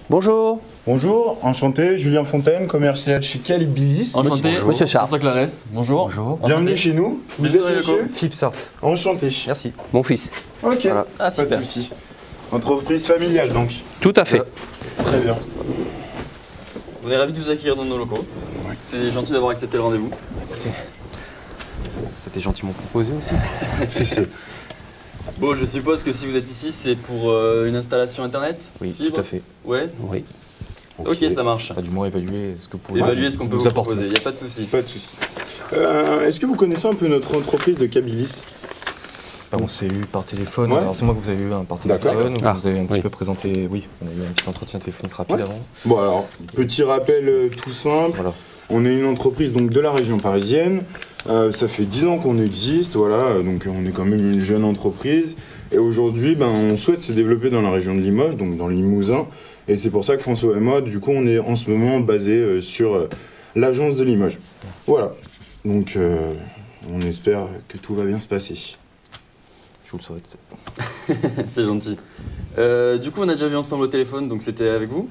Bonjour. Bonjour, enchanté, Julien Fontaine, commercial chez Calibilis. Enchanté, Monsieur Charles. François Clarès, bonjour. Bonjour. Bienvenue chez nous. Vous êtes monsieur Philippe Sart. Enchanté. Merci. Mon fils. Ok, Voilà. Ah, pas super. de souci. Entreprise familiale donc. Tout à fait. Très bien. On est ravis de vous accueillir dans nos locaux. C'est gentil d'avoir accepté le rendez-vous. C'était gentiment proposé aussi. Si. Bon, je suppose que si vous êtes ici, c'est pour une installation internet Oui, fibre. tout à fait. Ouais, Oui. ok, ça marche. Enfin, du moins évaluer ce que vous pouvez Évaluer ce qu'on peut vous apporter. proposer, il n'y a pas de souci. Pas de souci. Est-ce que vous connaissez un peu notre entreprise de Cabilis? On s'est eu par téléphone. Ouais. Alors c'est moi que vous avez eu par D'accord. téléphone. Ah, Vous avez un petit oui. peu présenté. Oui, on a eu un petit entretien téléphonique rapide Ouais. avant. Bon alors, petit rappel tout simple. Voilà. On est une entreprise donc de la région parisienne. Ça fait 10 ans qu'on existe, voilà, donc on est quand même une jeune entreprise. Et aujourd'hui, on souhaite se développer dans la région de Limoges, donc dans le Limousin. Et c'est pour ça que François et moi, du coup, on est en ce moment basé sur l'agence de Limoges. Voilà. Donc, on espère que tout va bien se passer. Je vous le souhaite. C'est gentil. Du coup, on a déjà vu ensemble au téléphone, donc c'était avec vous.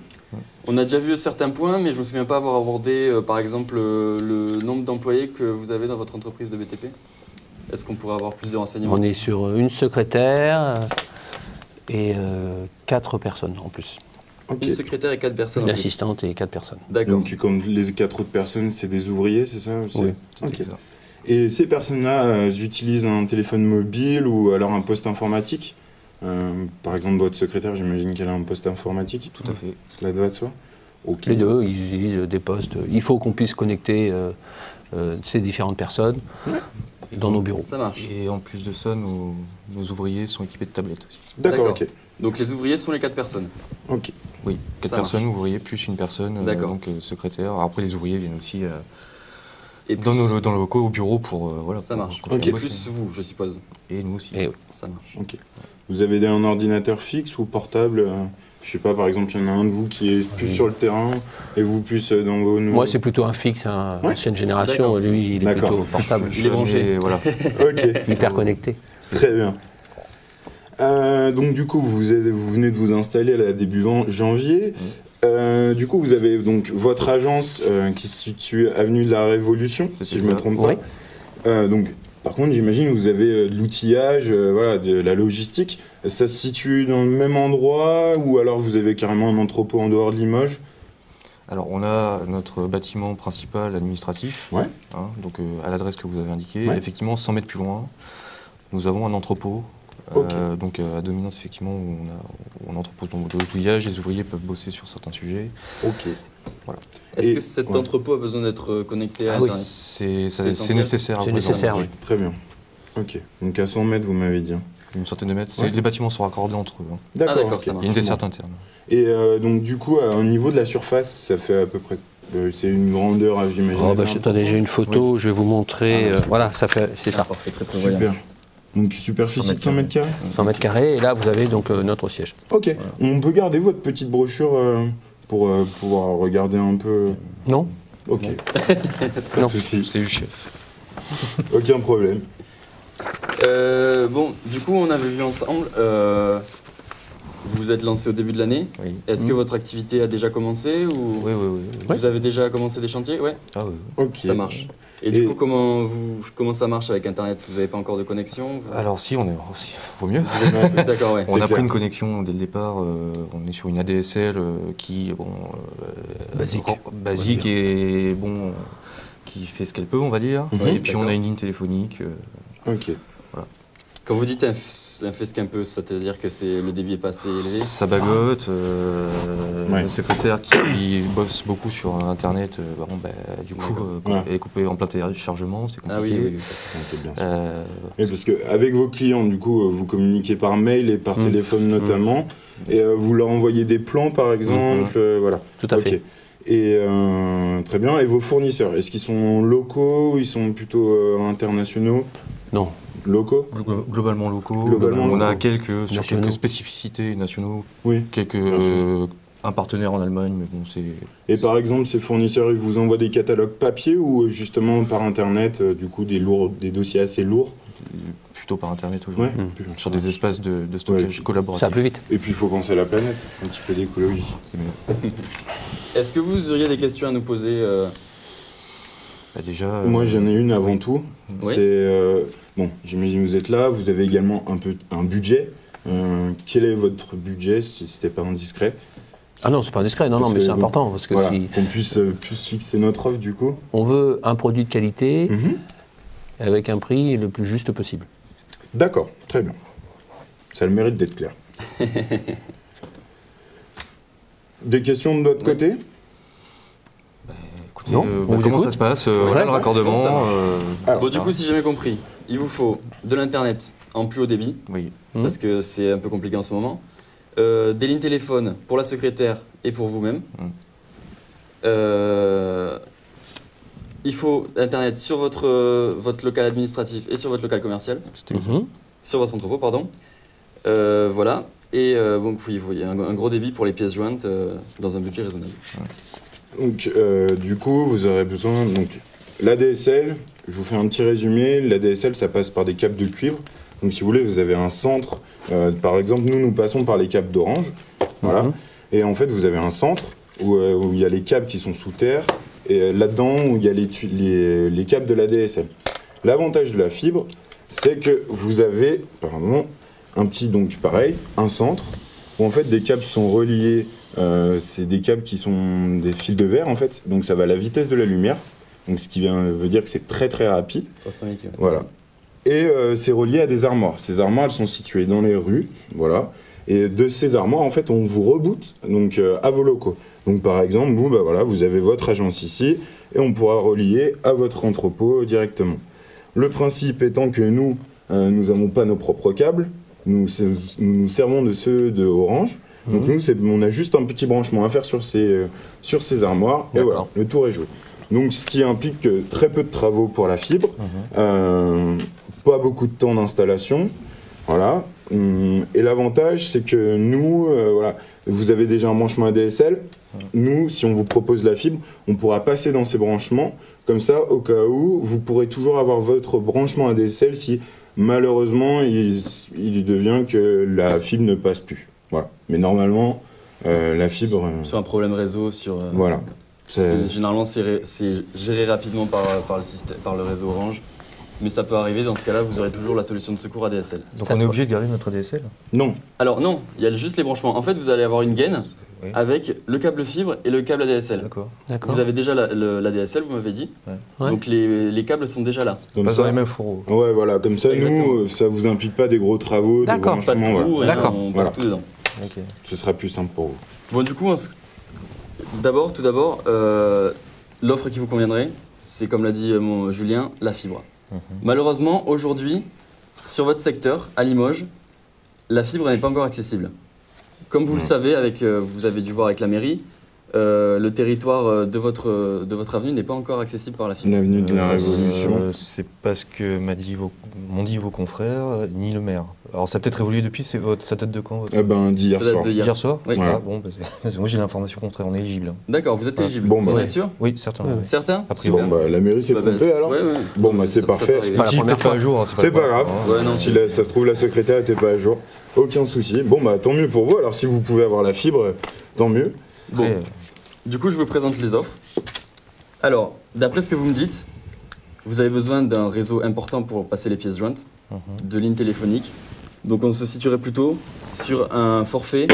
On a déjà vu certains points, mais je me souviens pas avoir abordé, par exemple, le nombre d'employés que vous avez dans votre entreprise de BTP. Est-ce qu'on pourrait avoir plus de renseignements? On est sur une secrétaire et 4 personnes en plus. Ok. Une secrétaire et 4 personnes. Une en plus. assistante et 4 personnes. D'accord. Donc, comme les 4 autres personnes, c'est des ouvriers, c'est ça aussi? Oui. Ok. Ça. Et ces personnes-là, elles utilisent un téléphone mobile ou alors un poste informatique? Par exemple, votre secrétaire, j'imagine qu'elle a un poste informatique. Tout à fait. Cela doit de soi. Ok. Les deux, ils utilisent des postes. Il faut qu'on puisse connecter ces différentes personnes dans nos bureaux. Ça marche. Et en plus de ça, nos ouvriers sont équipés de tablettes aussi. D'accord, D'accord. ok. Donc les ouvriers sont les 4 personnes. Ok. Oui, 4 Ça personnes ouvriers plus une personne, D'accord. donc secrétaire. Alors, après, les ouvriers viennent aussi Et dans plus- nos locaux au bureau pour voilà. Ça pour marche. continuer Et à bosser. plus vous, je suppose. Et nous aussi. Et oui. Ça marche. Ok. Vous avez un ordinateur fixe ou portable je sais pas, par exemple, il y en a un de vous qui est plus sur le terrain et vous plus dans vos... Moi, c'est plutôt un fixe, Ouais. ancienne génération. D'accord. Lui, il est D'accord. plutôt portable, Il est branché. Mais voilà. Ok, hyper connecté. très bien. Donc du coup, vous venez de vous installer là, début janvier. Du coup, vous avez donc votre agence qui se situe avenue de la Révolution, C'est si je ne me ça. trompe Oui. pas. Donc, par contre, j'imagine que vous avez de l'outillage, voilà, de la logistique. Ça se situe dans le même endroit ou alors vous avez carrément un entrepôt en dehors de Limoges? Alors, on a notre bâtiment principal administratif, Ouais. Donc à l'adresse que vous avez indiquée. Ouais. Effectivement, 100 mètres plus loin, nous avons un entrepôt. Ok. Donc à Dominante, effectivement, où on entrepose donc de l'outillage, les ouvriers peuvent bosser sur certains sujets. Ok. Est-ce Et- que cet ouais. entrepôt a besoin d'être connecté à Ah oui. Internet? C'est C'est essentiel. nécessaire. C'est à présent, nécessaire, oui. oui. Très bien. Ok. Donc à 100 mètres, vous m'avez dit. Une centaine de mètres. Ouais. Les bâtiments sont raccordés entre eux. d'accord, ok. ça marche. Il y a une desserte interne. Et donc du coup, au niveau de la surface, ça fait à peu près... c'est une grandeur, j'imagine. Oh, assez attendez, j'ai une photo, je vais vous montrer. voilà, ça fait, c'est ça. Parfait, très importante. Super. Donc superficie de 100 mètres carrés. 100 mètres carrés, et là, vous avez donc notre siège. Ok. On peut garder votre petite brochure pour pouvoir regarder un peu... Non? Ok. Pas Non. de souci. C'est le chef. Aucun problème. Bon, du coup, on avait vu ensemble. Vous vous êtes lancé au début de l'année. Oui. Est-ce que votre activité a déjà commencé ou Oui. vous avez déjà commencé des chantiers? Ouais, Ah oui. Ok. ça marche. Et Et- du coup, comment ça marche avec Internet? Vous n'avez pas encore de connexion? Alors si, vaut mieux. D'accord, ouais. On a clair. pris une connexion dès le départ. On est sur une ADSL qui, Basique. basique et bon, qui fait ce qu'elle peut, on va dire. Mhm. Et puis on a une ligne téléphonique. Ok. Quand vous dites un fait un peu, c'est-à-dire que le débit est pas assez élevé? Ça bagote. Ouais. Le secrétaire qui bosse beaucoup sur Internet, du coup, Ouais. elle est coupée en plein téléchargement, c'est Ah oui, compliqué. oui, oui. Ok, bien sûr. Euh, Et parce qu'avec vos clients, du coup, vous communiquez par mail et par téléphone notamment, et vous leur envoyez des plans, par exemple, voilà. Tout à Ok. fait. Et très bien. Et vos fournisseurs, est-ce qu'ils sont locaux ou ils sont plutôt internationaux? Non. Locaux? Globalement locaux. Globalement on a locaux. sur Nationaux. quelques spécificités nationaux, Oui. un partenaire en Allemagne, mais bon, c'est. Et par exemple, ces fournisseurs, ils vous envoient des catalogues papier ou justement par internet, du coup, des dossiers assez lourds? plutôt par Internet aujourd'hui. Ouais. Sur des espaces de stockage collaboratifs. Ça va plus vite. Et puis il faut penser à la planète, un petit peu d'écologie. C'est mieux. Est-ce que vous auriez des questions à nous poser Bah, déjà, Moi j'en ai une avant tout. Oui. C'est bon, j'imagine que vous êtes là, vous avez également un budget. Quel est votre budget si c'était pas indiscret? Ah non, c'est pas indiscret, non, Parce mais que, c'est bon, important, parce que Voilà, si qu'on puisse plus fixer notre offre du coup. on veut un produit de qualité Mhm. avec un prix le plus juste possible. D'accord, très bien. Ça a le mérite d'être clair. Des questions de notre côté? écoutez, Non, on vous comment écoute. ça se passe Voilà le raccordement. Bon, ça marche. Alors, Bon, du coup, si j'ai bien compris, il vous faut de l'Internet en plus haut débit, Oui. parce que c'est un peu compliqué en ce moment. Des lignes téléphone pour la secrétaire et pour vous-même. Il faut Internet sur votre local administratif et sur votre local commercial, C'était ça. Mhm. sur votre entrepôt, pardon. Voilà. Et donc, il faut un gros débit pour les pièces jointes dans un budget raisonnable. donc, du coup, vous aurez besoin. Donc, l'ADSL, je vous fais un petit résumé. L'ADSL, ça passe par des câbles de cuivre. Donc, si vous voulez, vous avez un centre. Par exemple, nous passons par les câbles d'Orange. Voilà. Mhm. Et en fait, vous avez un centre où il y a les câbles qui sont sous terre. Et là-dedans, où il y a les câbles de l'ADSL. L'avantage de la fibre, c'est que vous avez, pardon, un petit, donc pareil, un centre où en fait des câbles sont reliés. C'est des câbles qui sont des fils de verre en fait. Donc ça va à la vitesse de la lumière. Donc ce qui veut dire que c'est très très rapide. 300 000 km. Voilà. Et c'est relié à des armoires. Ces armoires, elles sont situées dans les rues, voilà. Et de ces armoires, en fait, on vous reboote donc à vos locaux. Donc par exemple, vous, bah, voilà, vous avez votre agence ici et on pourra relier à votre entrepôt directement. Le principe étant que nous n'avons pas nos propres câbles, nous nous servons de ceux de Orange. Donc nous, on a juste un petit branchement à faire sur ces armoires et voilà, le tour est joué. Donc ce qui implique très peu de travaux pour la fibre, pas beaucoup de temps d'installation, voilà. Et l'avantage, c'est que nous, voilà, vous avez déjà un branchement ADSL. Nous, si on vous propose la fibre, on pourra passer dans ces branchements. Comme ça, au cas où, vous pourrez toujours avoir votre branchement ADSL si malheureusement il devient que la fibre ne passe plus. Voilà. Mais normalement, la fibre. Sur un problème réseau, Voilà. généralement, c'est géré rapidement par le réseau Orange. Mais ça peut arriver, dans ce cas-là, vous aurez toujours la solution de secours ADSL. Donc on est obligé de garder notre ADSL? Non. Alors non, il y a juste les branchements. En fait, vous allez avoir une gaine Oui. avec le câble fibre et le câble ADSL. D'accord. D'accord. Vous avez déjà l'ADSL, vous m'avez dit. Ouais. Donc les câbles sont déjà là. Comme Pas ça. dans les mêmes fourreaux. Ouais, voilà. Comme ça, Exactement. nous, ça vous implique pas des gros travaux, des D'accord. Pas de branchements. trou, Voilà. rien, D'accord. on Voilà. passe tout dedans. Ok. Ce sera plus simple pour vous. Bon, du coup, tout d'abord, l'offre qui vous conviendrait, c'est comme l'a dit Julien, la fibre. Malheureusement, aujourd'hui, sur votre secteur, à Limoges, la fibre n'est pas encore accessible. Comme vous le savez, vous avez dû voir avec la mairie, le territoire de votre avenue n'est pas encore accessible par la fibre. L'avenue de la Révolution. C'est parce que m'ont dit vos confrères, ni le maire. Alors ça a peut-être évolué depuis, ça date de quand votre... Eh ben, d'hier Ça date soir. de Hier soir? Oui. Ah, bon, moi j'ai l'information contraire, on est éligible. D'accord, vous êtes éligible. Bon, vous en bah, êtes sûr? Oui, certains. Ouais, ouais. Certains? A priori. Bon, bah, la mairie s'est trompée alors. Ouais, ouais. Bon, bah, c'est Ça parfait. peut arriver. Pas la Petit, première peut-être pas fois. à jour. Hein, C'est pas grave. Ouais, non, Si ça se trouve, la secrétaire n'était pas à jour. Aucun souci. Bon, bah, tant mieux pour vous. Alors, si vous pouvez avoir la fibre, tant mieux. Bon, Après, du coup, je vous présente les offres. Alors, d'après ce que vous me dites, vous avez besoin d'un réseau important pour passer les pièces jointes, de lignes téléphoniques. Donc, on se situerait plutôt sur un forfait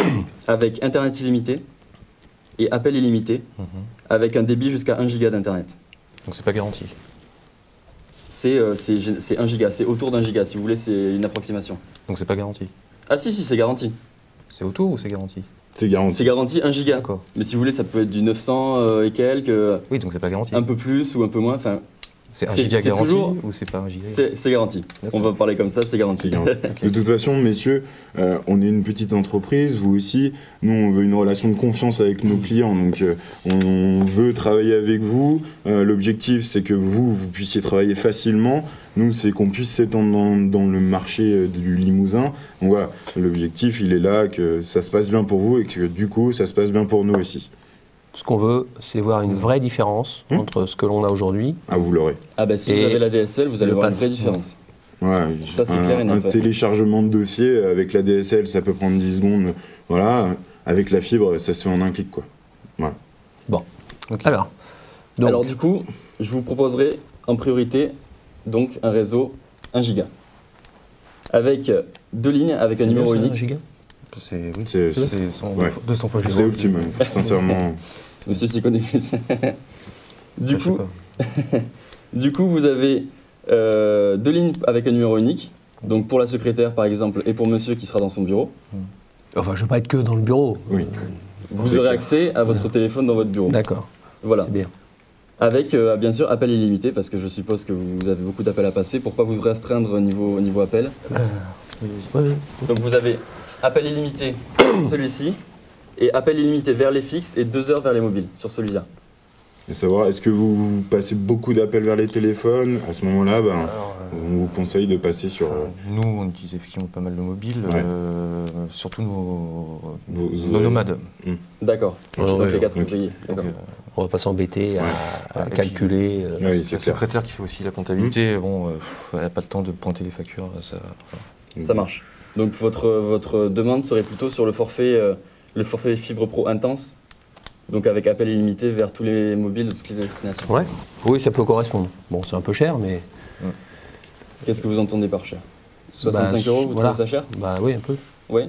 avec Internet illimité et appel illimité, avec un débit jusqu'à 1 giga d'Internet. donc c'est pas garanti. C'est 1 giga, c'est autour d'1 giga. Si vous voulez, c'est une approximation. Donc c'est pas garanti. Ah si, c'est garanti. C'est autour ou c'est garanti? C'est garanti. C'est garanti 1 giga. D'accord. Mais si vous voulez, ça peut être du 900 et quelques, Oui, donc c'est pas garanti. un peu plus ou un peu moins. Enfin, C'est 1 c'est- giga c'est garanti toujours- ou c'est pas 1 giga? c'est garanti. D'accord. On va parler comme ça, c'est C'est garanti. garanti. De toute façon, messieurs, on est une petite entreprise, vous aussi. Nous, on veut une relation de confiance avec nos clients. Donc, on veut travailler avec vous. L'objectif, c'est que vous puissiez travailler facilement. Nous, c'est qu'on puisse s'étendre dans le marché du Limousin. Donc voilà, l'objectif, il est là, que ça se passe bien pour vous et que du coup, ça se passe bien pour nous aussi. Ce qu'on veut, c'est voir une vraie différence entre ce que l'on a aujourd'hui. Ah, vous l'aurez. Ah bah si Et vous avez la DSL, vous allez le voir une pass. vraie différence. Ouais, Ça, c'est clair et net, un ouais. téléchargement de dossier avec la DSL, ça peut prendre 10 secondes. Voilà, avec la fibre, ça se fait en un clic, quoi. Voilà. Bon. Ok. Alors, donc, Alors du coup, je vous proposerai en priorité donc un réseau 1 giga. Avec 2 lignes, avec un numéro ça, unique. giga C'est oui, C'est- c'est 100 ouais. 200 fois C'est optimum, sincèrement. Monsieur s'y connaît plus. du, Je sais coup, pas. du coup, vous avez 2 lignes avec un numéro unique. Donc pour la secrétaire par exemple et pour monsieur qui sera dans son bureau. enfin, je ne vais pas être que dans le bureau. Oui. Vous C'est aurez clair. accès à votre téléphone dans votre bureau. D'accord, Voilà. c'est bien. Avec bien sûr appel illimité parce que je suppose que vous avez beaucoup d'appels à passer pour pas vous restreindre au niveau appel. Ouais, ouais. Donc vous avez appel illimité sur celui-ci et appel illimité vers les fixes et 2 heures vers les mobiles sur celui-là. Et savoir, est-ce que vous passez beaucoup d'appels vers les téléphones? À ce moment-là, ben, Alors, on vous conseille de passer sur nous, on utilise effectivement pas mal de mobiles, Ouais. surtout nos vos nomades. D'accord. Ouais, Donc ouais, les 4 ok. ouvriers. Donc, D'accord. On ne va pas s'embêter à Et puis, calculer. Ouais, oui, la c'est clair. secrétaire qui fait aussi la comptabilité, bon, elle n'a pas le temps de pointer les factures. Ça, Ça marche. Donc votre demande serait plutôt sur le forfait Fibre Pro Intense, donc avec appel illimité vers tous les mobiles de toutes les destinations. Ouais. Oui, ça peut correspondre. Bon, c'est un peu cher, mais Qu'est-ce que vous entendez par cher 65 euros, vous voilà. trouvez ça cher? bah oui, un peu. Oui.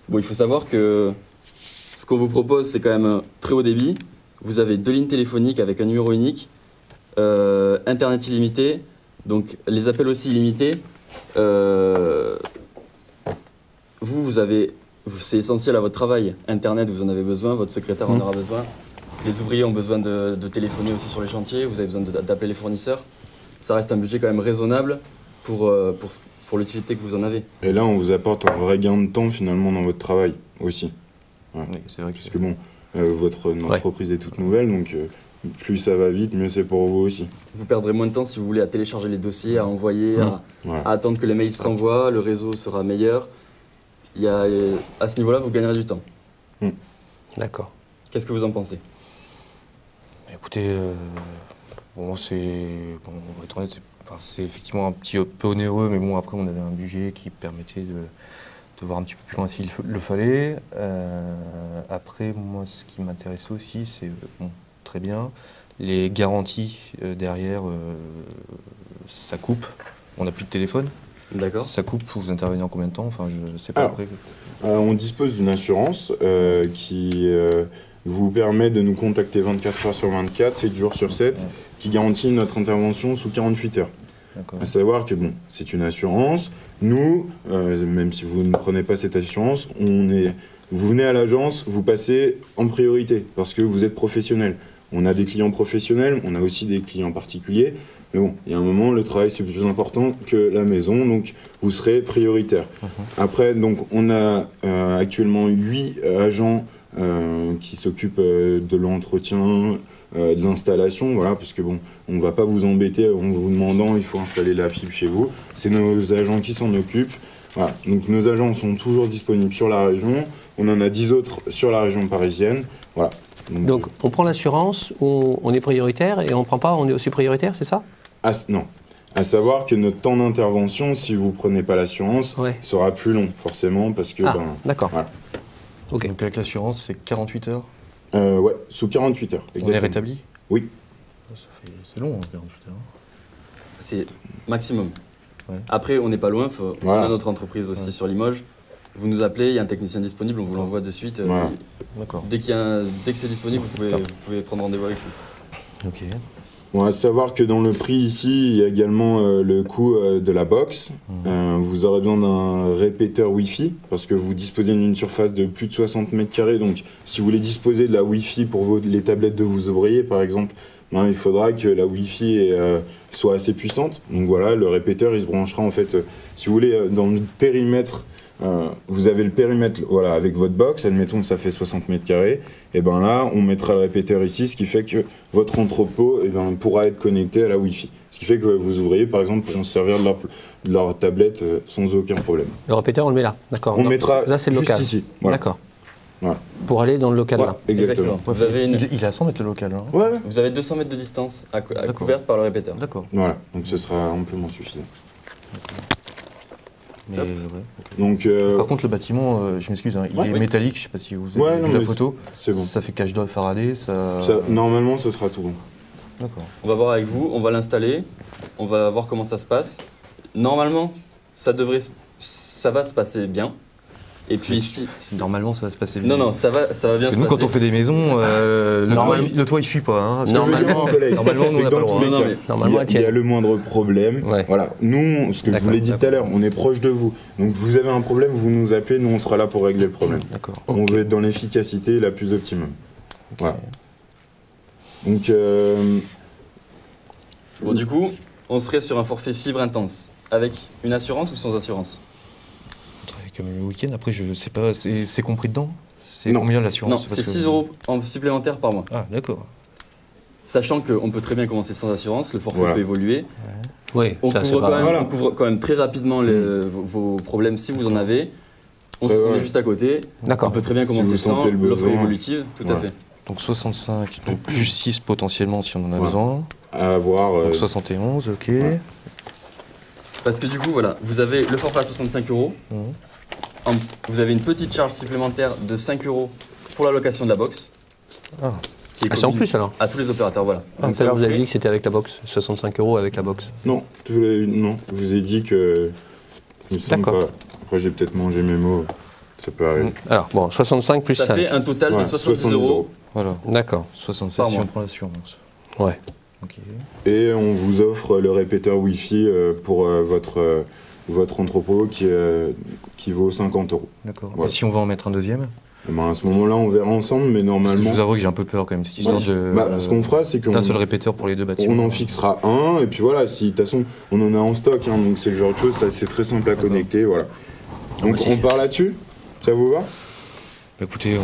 Bon, il faut savoir que ce qu'on vous propose, c'est quand même un très haut débit. Vous avez 2 lignes téléphoniques avec un numéro unique, Internet illimité, donc les appels aussi illimités. C'est essentiel à votre travail. Internet, vous en avez besoin, votre secrétaire en aura besoin. Les ouvriers ont besoin de téléphoner aussi sur les chantiers, vous avez besoin d'appeler les fournisseurs. Ça reste un budget quand même raisonnable pour l'utilité que vous en avez. Et là, on vous apporte un vrai gain de temps finalement dans votre travail aussi. oui, c'est vrai que Parce que bon, votre entreprise est toute nouvelle, donc plus ça va vite, mieux c'est pour vous aussi. Vous perdrez moins de temps si vous voulez à télécharger les dossiers, à envoyer, Voilà. à attendre que les mails s'envoient, le réseau sera meilleur. À ce niveau-là, vous gagnerez du temps. D'accord. Qu'est-ce que vous en pensez? écoutez, bon, on va être honnête, c'est effectivement un petit peu onéreux, mais bon, après, on avait un budget qui permettait de voir un petit peu plus loin s'il le fallait. Après, moi, ce qui m'intéressait aussi, c'est, bon, très bien, les garanties derrière, ça coupe, on n'a plus de téléphone, D'accord. ça coupe, vous intervenez en combien de temps? Enfin, je sais pas Alors, après. On dispose d'une assurance qui vous permet de nous contacter 24 heures sur 24, 7 jours sur 7, qui garantit notre intervention sous 48 heures. D'accord. À savoir que bon, c'est une assurance. Nous, même si vous ne prenez pas cette assurance, vous venez à l'agence, vous passez en priorité parce que vous êtes professionnel. On a des clients professionnels, on a aussi des clients particuliers. Mais bon, il y a un moment, le travail c'est plus important que la maison, donc vous serez prioritaire. Après, donc on a actuellement 8 agents qui s'occupent de l'entretien, de l'installation, voilà, parce que bon, on ne va pas vous embêter en vous demandant il faut installer la fibre chez vous. C'est nos agents qui s'en occupent. Voilà. Donc nos agents sont toujours disponibles sur la région. On en a 10 autres sur la région parisienne. Voilà. Donc, on prend l'assurance, on est prioritaire, et on ne prend pas, on est aussi prioritaire, c'est ça? non. À savoir que notre temps d'intervention, si vous ne prenez pas l'assurance, Ouais. sera plus long, forcément, parce que... Ah, d'accord. Voilà. Ok. Donc avec l'assurance, c'est 48 heures. Ouais, sous 48 heures. On est Exactement. rétabli? Oui. C'est long, hein, 48 heures. C'est maximum. Ouais. Après, on n'est pas loin. Voilà. On a notre entreprise aussi sur Limoges. Vous nous appelez, il y a un technicien disponible, on vous l'envoie de suite. Voilà. D'accord. Dès que c'est disponible, vous pouvez prendre rendez-vous avec lui. Ok. Bon, à savoir que dans le prix ici, il y a également le coût de la box. Vous aurez besoin d'un répéteur Wi-Fi parce que vous disposez d'une surface de plus de 60 mètres carrés. Donc, si vous voulez disposer de la Wi-Fi pour les tablettes de vos ouvriers, par exemple, il faudra que la Wi-Fi soit assez puissante. Donc voilà, le répéteur, il se branchera en fait, si vous voulez, dans le périmètre. Vous avez le périmètre, voilà, avec votre box, admettons que ça fait 60 mètres carrés, et ben là, on mettra le répéteur ici, ce qui fait que votre entrepôt pourra être connecté à la Wi-Fi. Ce qui fait que vos ouvriers, par exemple, pourront se servir de leur tablette sans aucun problème. Le répéteur, on le met là, d'accord. On Donc, mettra là, c'est le juste local. ici. Voilà. D'accord. Voilà. Pour aller dans le local Voilà, là. exactement. Vous avez, Il est à 100 mètres le local. Hein. Ouais, vous avez 200 mètres de distance à D'accord. couverte par le répéteur. D'accord. voilà, donc ce sera amplement suffisant. Mais, Top. ouais, ok. Donc, Par contre, le bâtiment, je m'excuse, hein, il est Oui. métallique, je sais pas si vous avez Ouais, vu non, la mais photo. c'est bon. Ça fait cage d'or Faraday, ça... Normalement, ce sera tout bon. D'accord. On va voir avec vous, on va l'installer, on va voir comment ça se passe. Normalement, ça va se passer bien. Et puis si... Normalement, ça va se passer bien. Non, ça va bien Parce se que nous, passer. quand on fait des maisons, le toit il fuit pas. Hein, parce que- Normalement, Normalement, nous, on n'a pas le droit. Non, mais normalement, il y a le moindre problème. Ouais. Voilà. Nous, ce que je vous l'ai dit tout à l'heure, on est proche de vous. Donc, vous avez un problème, vous nous appelez, nous, on sera là pour régler le problème. D'accord. On veut être dans l'efficacité la plus optimum. Voilà. Donc, Bon, du coup, on serait sur un forfait fibre intense. Avec une assurance ou sans assurance? On travaille comme le week-end, après, je sais pas, c'est compris dedans? C'est Non. combien Non, l'assurance? c'est Parce que- 6 € en supplémentaire par mois. Ah, d'accord. Sachant qu'on peut très bien commencer sans assurance, le forfait Voilà. peut évoluer. oui, On ça c'est couvre, pas... Voilà. on couvre quand même très rapidement vos problèmes si vous en avez. On Ouais, est ouais. juste à côté. On D'accord. peut très bien commencer vous sans sentez le l'offre besoin. évolutive, tout à Ouais. fait. Donc 65, donc plus 6 potentiellement si on en a Ouais. besoin. à avoir. Donc 71, ok. Ouais. Parce que du coup, voilà, vous avez le forfait à 65 €. Mhm. Vous avez une petite charge supplémentaire de 5 € pour la location de la box. Ah. Qui Ah, c'est en commun plus alors. à tous les opérateurs, voilà. Tout à ça l'heure, vous avez ferait- dit que c'était avec la box, 65 € avec la box. Non, non, je vous ai dit que. Il me semble D'accord. pas. Après, j'ai peut-être mangé mes mots. Ça peut arriver. Alors, bon, 65 plus Ça 5. fait un total Ouais, de 70 € Voilà. D'accord. 76 Par si mois. on prend l'assurance. Ouais. Ok. Et on vous offre le répéteur Wi-Fi pour votre entrepôt qui vaut 50 €. D'accord. Ouais. Et si on va en mettre un deuxième? Et ben, à ce moment-là, on verra ensemble, mais Parce que normalement. je vous avoue que j'ai un peu peur quand même, cette histoire de. Bah, ce qu'on fera, c'est qu'on d'un seul répéteur pour les deux bâtiments. on en fixera un, et puis voilà, si de toute façon, on en a en stock, hein, donc c'est le genre de choses, ça, c'est très simple à connecter, voilà. Donc bah, on part là-dessus. Ça vous va? Bah, écoutez,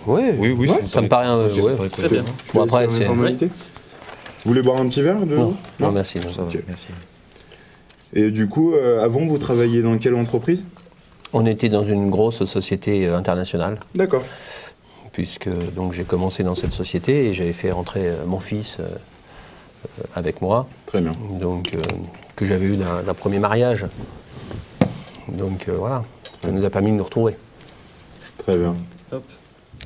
Ouais, oui, oui, ça me paraît un. Ouais. Très bien. Je Bon, te laisse après, faire c'est- les formalités. Vous voulez boire un petit verre de Non, l'eau non, merci. non. Ça va, Ok. merci. Et du coup, avant, vous travailliez dans quelle entreprise? On était dans une grosse société internationale, D'accord. puisque donc j'ai commencé dans cette société et j'avais fait rentrer mon fils avec moi, Très bien. donc que j'avais eu d'un premier mariage. Donc voilà, ça nous a permis de nous retrouver. Très bien. Hop.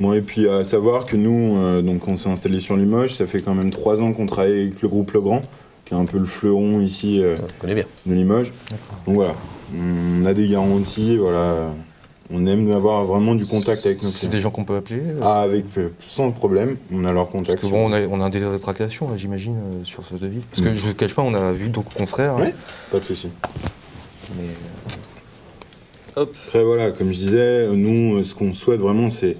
Bon, et puis à savoir que nous, donc on s'est installé sur Limoges, ça fait quand même 3 ans qu'on travaille avec le groupe Legrand, qui est un peu le fleuron ici On connaît bien. de Limoges. Donc voilà, on a des garanties, voilà. On aime avoir vraiment du contact avec nos C'est clients. des gens qu'on peut appeler Ah, avec sans problème, on a leur Parce contact. que bon, on a un délai de rétractation, là, j'imagine, sur ce devis. Parce que je ne vous cache pas, on a vu d'autres confrères. Ouais. Pas de souci. Mais Après voilà, comme je disais, nous, ce qu'on souhaite vraiment, c'est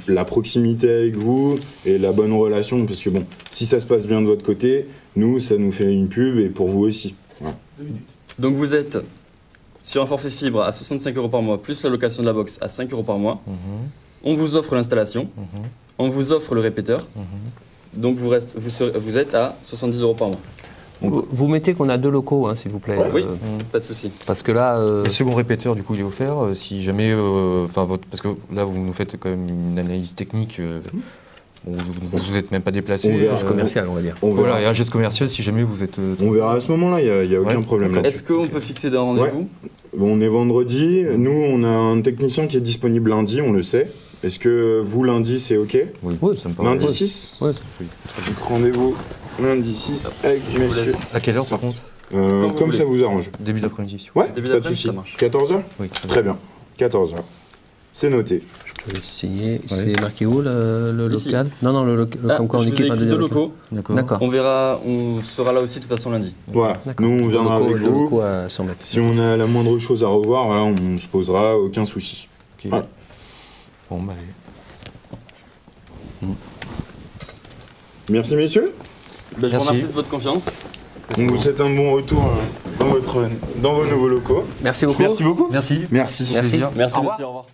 la proximité avec vous et la bonne relation, parce que bon, si ça se passe bien de votre côté, nous, ça nous fait une pub et pour vous aussi. Voilà. Donc vous êtes sur un forfait fibre à 65 € par mois, plus la location de la box à 5 € par mois. On vous offre l'installation, on vous offre le répéteur. Donc vous êtes à 70 € par mois. Vous mettez qu'on a 2 locaux, hein, s'il vous plaît. Oui, pas de souci. Parce que là, le second répéteur, du coup, il est offert. Si jamais, parce que là, vous nous faites quand même une analyse technique. Bon, vous n'êtes même pas déplacé. On verra. c'est commercial, on va dire. On verra, Voilà, et un geste commercial, si jamais vous êtes. on verra à ce moment-là, il n'y a aucun Ouais. problème là-dessus. Est-ce qu'on peut fixer des rendez-vous? On est vendredi, nous, on a un technicien qui est disponible lundi, on le sait. Est-ce que vous, lundi, c'est OK? Oui, ça me paraît. Lundi Ouais. 6 Ouais. Oui. Donc rendez-vous lundi 6 avec Je vous messieurs. laisse. À quelle heure, par contre? vous Comme voulez. ça vous arrange. Début d'après-midi. Ouais, Début pas de d'après-midi, souci. ça marche. 14h? Oui, Très bien. 14h. C'est noté. Je vais signer. Ouais. C'est marqué où le Ici. local? Non, non, Ah, comme quoi on je vous ai équipe un écrit deuxième 2 local. locaux. D'accord. D'accord. On verra, on sera là aussi de toute façon lundi. Voilà. D'accord. Nous, on viendra Le avec loco- le vous. loco à 100 mètres. Si on a la moindre chose à revoir, voilà, on se posera, aucun souci. Ok. Ouais. Bon, bah. Merci messieurs. Ben, je vous Merci. remercie de votre confiance. On vous souhaite un bon retour dans vos nouveaux locaux. Merci beaucoup. Merci beaucoup. Merci. Merci. Merci. Merci Au revoir. monsieur, au revoir.